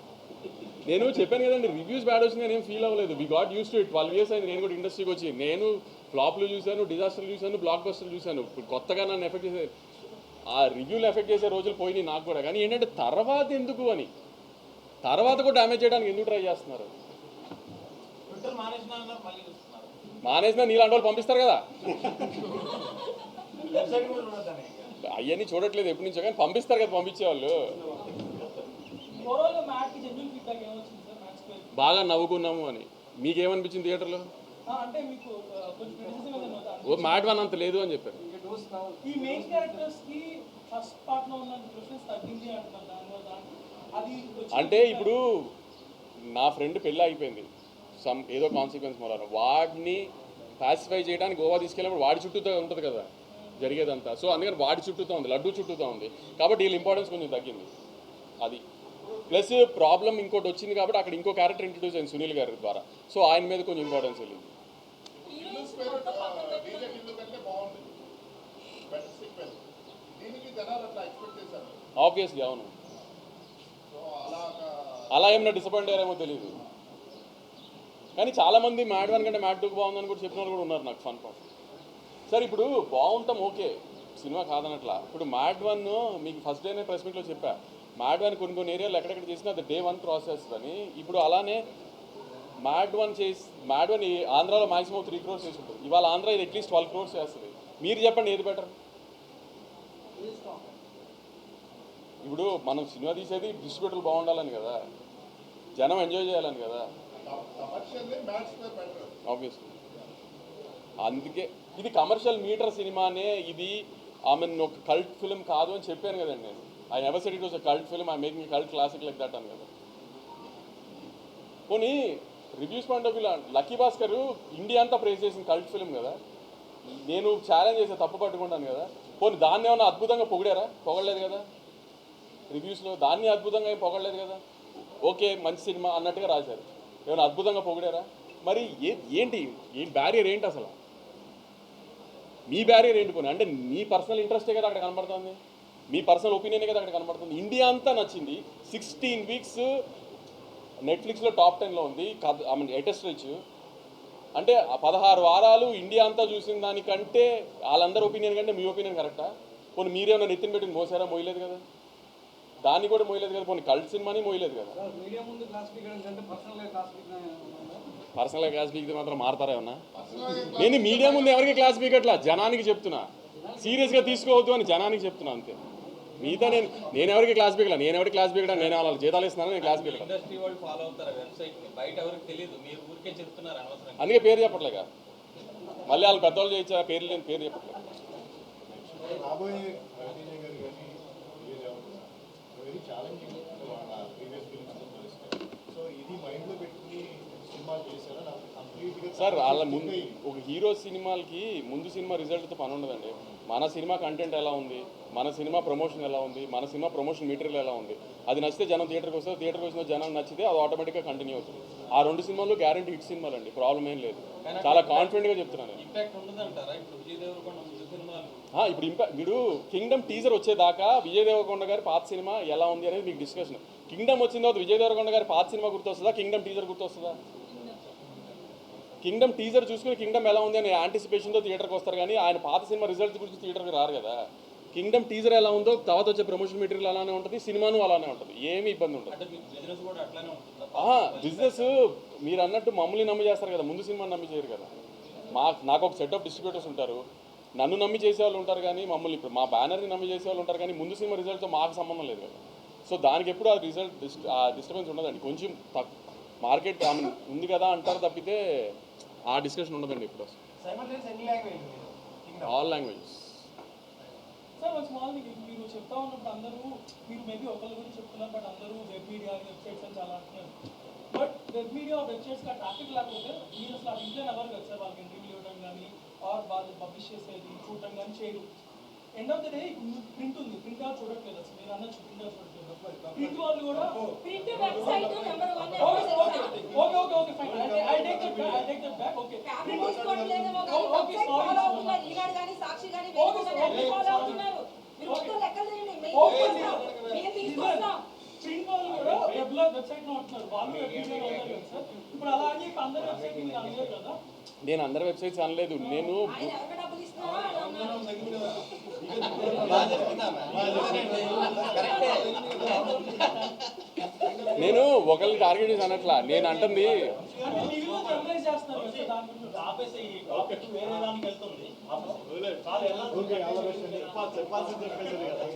నేను చెప్పాను కదండి, రివ్యూస్ బ్యాడ్ వచ్చింది నేను ఏం ఫీల్ అవ్వలేదు. We got used to it. 12 years అయింది నేను కూడా ఇండస్ట్రీకి వచ్చి. నేను ఫ్లాప్లు చూశాను, డిజాస్టర్లు చూశాను, బ్లాక్ బస్టర్లు చూశాను. ఇప్పుడు కొత్తగా నన్ను ఎఫెక్ట్ చేసే ఆ రివ్యూలు ఎఫెక్ట్ చేసే రోజులు పోయినాయి నాకు కూడా. కానీ ఏంటంటే తర్వాత ఎందుకు అని, తర్వాత కూడా డ్యామేజ్ చేయడానికి ఎందుకు ట్రై చేస్తున్నారు? ట్విట్టర్ మానేసిన మళ్ళీ చూస్తున్నారు. మానేసినా నీలాంటి వాళ్ళు పంపిస్తారు కదా, వెబ్సైట్ కూడా చూడొద్దని. అవన్నీ చూడట్లేదు ఎప్పటి నుంచో, కానీ పంపిస్తారు కదా పంపించేవాళ్ళు. బాగా నవ్వుకున్నాము అని మీకేమనిపించింది థియేటర్లో? అంటే మీకు కొంచెం criticism ఏదైనా ఉందా? ఓ మ్యాట్ వన్ అంత లేదు అని చెప్పారు. ఈ మెయిన్ క్యారెక్టర్స్ కి ఫస్ట్ పార్ట్ లో ఉన్న ప్రిఫరెన్స్ తగ్గింది అంటున్నారు. దానివల్ల అది అంటే ఇప్పుడు నా ఫ్రెండ్ పెళ్ళి అయిపోయింది ఏదో కాన్సిక్వెన్స్ మూలాన, వాడిని పాసిఫై చేయడానికి గోవా తీసుకెళ్ళినప్పుడు వాడి చుట్టూతో ఉంటుంది కదా జరిగేదంతా. సో అందుకని వాడి చుట్టూతో ఉంది, లడ్డూ చుట్టూతో ఉంది, కాబట్టి వీళ్ళ ఇంపార్టెన్స్ కొంచెం తగ్గింది. అది ప్లస్ ప్రాబ్లం ఇంకోటి వచ్చింది కాబట్టి అక్కడ ఇంకో క్యారెక్టర్ ఇంట్రడ్యూస్ అయింది సునీల్ గారి ద్వారా. సో ఆయన మీద కొంచెం ఇంపార్టెన్స్ వెళ్ళింది. ఇల్లు స్పిరిట్ డీజే ఇల్లు కంటే బాగుంది, బెటర్ సీక్వెల్. దీనికి జనాలు అట్లా ఎక్స్పెక్ట్ చేశారు. ఆబ్వియస్లీ అవును. సో అలాగా అలా ఏమైనా డిసప్పాయింట్ అయ్యారేమో తెలియదు. కానీ చాలామంది మ్యాడ్ వన్ కంటే మ్యాడ్ 2 బాగుందని కూడా చెప్పిన వాళ్ళు కూడా ఉన్నారు నాకు ఫన్ పాయింట్. సార్ ఇప్పుడు బాగుంటాం ఓకే, సినిమా కాదనట్లా. ఇప్పుడు మ్యాడ్ వన్ మీకు ఫస్ట్ డేనే ప్రెస్ మీట్లో చెప్పా, మ్యాడ్ వన్ కొన్ని ఏరియాలు ఎక్కడెక్కడ చేసినా అది day 1 ప్రాసెస్ అని. ఇప్పుడు అలానే మ్యాడ్ వన్ ఆంధ్రాలో మాక్సిమం 3 crores చేసి ఉంటుంది. ఇవాళ ఆంధ్ర ఇది అట్లీస్ట్ 12 crores చేస్తుంది. మీరు చెప్పండి ఏది బెటర్? ఇప్పుడు మనం సినిమా తీసేది డిస్ట్రిబ్యూటర్లు బాగుండాలని కదా, జనం ఎంజాయ్ చేయాలని కదా, కమర్షియల్లీ మ్యాచ్ బెటర్. ఆబ్వియస్లీ. అందుకే ఇది కమర్షియల్ మీటర్ సినిమానే. ఇది ఒక కల్ట్ ఫిల్మ్ కాదు అని చెప్పాను కదండి నేను. I never said it was a cult film, I making cult classic like that అని కదా. పోనీ reviews point of view lucky Bhaskar India అంతా ప్రేస్ చేసిన కల్ట్ ఫిల్మ్ కదా, నేను ఛాలెంజ్ చేసే తప్పు పట్టుకుంటాను కదా. పోనీ దాన్ని ఏమైనా అద్భుతంగా పొగిడారా? పొగడలేదు కదా. రివ్యూస్లో దాన్ని అద్భుతంగా ఏం పొగడలేదు కదా. ఓకే మంచి సినిమా అన్నట్టుగా రాశారు, ఏమైనా అద్భుతంగా పొగిడారా? మరి ఏంటి బ్యారియర్ ఏంటి అసలు? మీ బ్యారియర్ ఏంటి? పోనీ అంటే మీ పర్సనల్ ఇంట్రెస్టే కదా అక్కడ కనబడుతుంది, మీ పర్సనల్ ఒపీనియనే కదా అక్కడ కనబడుతుంది. ఇండియా అంతా నచ్చింది. 16 weeks నెట్ఫ్లిక్స్లో top 10లో ఉంది. లేటెస్ట్ రీచ్ అంటే 16 వారాలు ఇండియా అంతా చూసిన దానికంటే వాళ్ళందరి ఒపీనియన్ కంటే మీ ఒపీనియన్ కరెక్టా? పోనీ మీరేమైనా నెత్తిన పెట్టి మోసారా? మోయలేదు కదా, దాన్ని కూడా మోయలేదు కదా. పోనీ కల్ట్ సినిమాని మోయలేదు కదా. మీడియా ముందు క్లాసిఫికేషన్ అంటే పర్సనల్గా క్లాసిఫికేషన్ పర్సనల్గా క్లాస్ పీకితే మాత్రం మారతారా ఏమన్నా? నేను మీడియా ముందు ఎవరికి క్లాస్ పీకట్లా, జనానికి చెప్తున్నా. సీరియస్గా తీసుకోవద్దు అని జనానికి చెప్తున్నా అంతే. మిగతా నేను ఎవరికి క్లాస్ పీకలా, నేను ఎవరికి క్లాస్ పీకడా, నేను వాళ్ళకి జీతాలు ఇస్తున్నాను, నేను క్లాస్ పీకలా. ఇండస్ట్రీ వాళ్ళు ఫాలో అవుతారు వెబ్సైట్ ని, బయట ఎవరికి తెలియదు, మీరు ఊరికే చెప్తున్నారు అనవసరంగా. అందుకే పేరు చెప్పట్లేక, మళ్ళీ వాళ్ళు పెద్దవాళ్ళు చేయించా పేరు లేని పేరు చెప్పట్లేదు. రాబోయే రవితేజ గారు కానీ వెరీ ఛాలెంజింగ్ వాళ్ళ ప్రీవియస్ ఫిల్మ్స్తో పోలిస్తే. సో ఇది మైండ్లో పెట్టుకుని సినిమాలు చేశారా నాకు కంప్లీట్గా సార్ వాళ్ళ ముందు ఒక హీరో సినిమాలకి ముందు సినిమా రిజల్ట్తో పని ఉండదండి. మన సినిమా కంటెంట్ ఎలా ఉంది, మన సినిమా ప్రమోషన్ ఎలా ఉంది, మన సినిమా ప్రమోషన్ మెటీరియల్ ఎలా ఉంది, అది నచ్చితే జనం థియేటర్కి వస్తారు, థియేటర్కి వచ్చిన జనం నచ్చితే అది ఆటోమేటిక్గా కంటిన్యూ అవుతుంది. ఆ 2 సినిమాలు గ్యారంటీ హిట్ సినిమాలు అండి, ప్రాబ్లం ఏం లేదు. చాలా కాన్ఫిడెంట్గా చెప్తున్నాను. ఇంపాక్ట్ ఉండదంటారా ఇప్పుడు విజయ్ దేవరకొండ ముందు సినిమాలు? ఇప్పుడు మీరు కింగ్డమ్ టీజర్ వచ్చేదాకా విజయ్ దేవరకొండ గారి పాత సినిమా ఎలా ఉంది అనేది మీకు డిస్కషన్. కింగ్డమ్ వచ్చిన తర్వాత విజయ్ దేవరకొండ గారి పాత సినిమా గుర్తొస్తుందా, కింగ్డమ్ టీజర్ గుర్తొస్తుందా? కింగ్డమ్ టీజర్ చూసుకుని కింగ్డమ్ ఎలా ఉంది అని యాంటిసిపేషన్తో థియేటర్కి వస్తారు, కానీ ఆయన పాత సినిమా రిజల్ట్స్ గురించి థియేటర్కి రారు కదా. కింగ్డమ్ టీజర్ ఎలా ఉందో తర్వాత వచ్చే ప్రమోషన్ మెటీరియల్ అలానే ఉంటుంది, సినిమాను అలానే ఉంటుంది, ఏమీ ఇబ్బంది ఉంటుంది. అంటే మీకు బిజినెస్ కూడా అట్లానే ఉంటుందా? బిజినెస్ మీరు అన్నట్టు మమ్మల్ని నమ్మి చేస్తారు కదా, ముందు సినిమాని నమ్మి చేయరు కదా. నాకు ఒక సెట్ ఆఫ్ డిస్ట్రిబ్యూటర్స్ ఉంటారు, నన్ను నమ్మి చేసేవాళ్ళు ఉంటారు, కానీ మమ్మల్ని ఇప్పుడు మా బ్యానర్ని నమ్మి చేసేవాళ్ళు ఉంటారు, కానీ ముందు సినిమా రిజల్ట్తో మాకు సంబంధం లేదు కదా. సో దానికి ఎప్పుడు ఆ డిస్టర్బెన్స్ ఉండదండి. కొంచెం మార్కెట్ ఉంది కదా అంటారు తప్పితే ఆ డిస్కషన్ ఉండదండి ఇప్పుడు. All languages. సార్ ఒక స్మాల్ మీరు చెప్తా ఉన్నప్పుడు అందరూ మీరు మేబీ ఒకరి గురించి చెప్తున్నారు, బట్ అందరూ వెబ్ మీడియా వెబ్సైట్స్ అని చాలా అంటున్నారు. బట్ వెబ్ మీడియా వెబ్సైట్స్గా ట్రాఫిక్ లేకపోతే మీరు అసలు అది ఇంట్లో ఎవరు కదా సార్, వాళ్ళకి ఇంటర్వ్యూ ఇవ్వడం కానీ ఆర్ వాళ్ళు పబ్లిష్ చేసేది చూడటం కానీ చేయరు. End of the day print ఉంది, ప్రింట్ అవుట్ చూడట్లేదు అసలు, మీరు అన్న ప్రింట్ అవుట్ చూడట్లేదు. ప్రింట్ వాళ్ళు కూడా print website number 1 okay fine, I take that back. Okay family తీసుకోవట్లేదేమో కానీ వెబ్సైట్ ఫాలో అవుతున్నారు, ఈనాడు కానీ సాక్షి కానీ వేరే కానీ ఫాలో అవుతున్నారు. మీరు మొత్తం లెక్కలు చేయండి, మేము తీసుకొస్తాం. ప్రింట్ వాళ్ళు కూడా వెబ్సైట్ లో ఉంటున్నారు, వాళ్ళు వెబ్ మీడియాలో ఉన్నారు కదా సార్. ఇప్పుడు అలా అని చెప్పి అందరి వెబ్సైట్ మీరు అనలేదు కదా. నేను అందరి వెబ్సైట్స్ అనలేదు, నేను ఆయన ఎవరికి డబ్బులు ఇస్తున్నారో అని అన్నారు. నేను ఒకరిని టార్గెట్ చేసి అనట్లా, నేను అంటుంది అంటే టీవీలో జర్నలైజ్ చేస్తున్నారు కదా దాని గురించి. ఆపేసి ఈ టాపిక్ వేరే దానికి వెళ్తుంది. చెప్పాల్సింది చెప్పేది కదా.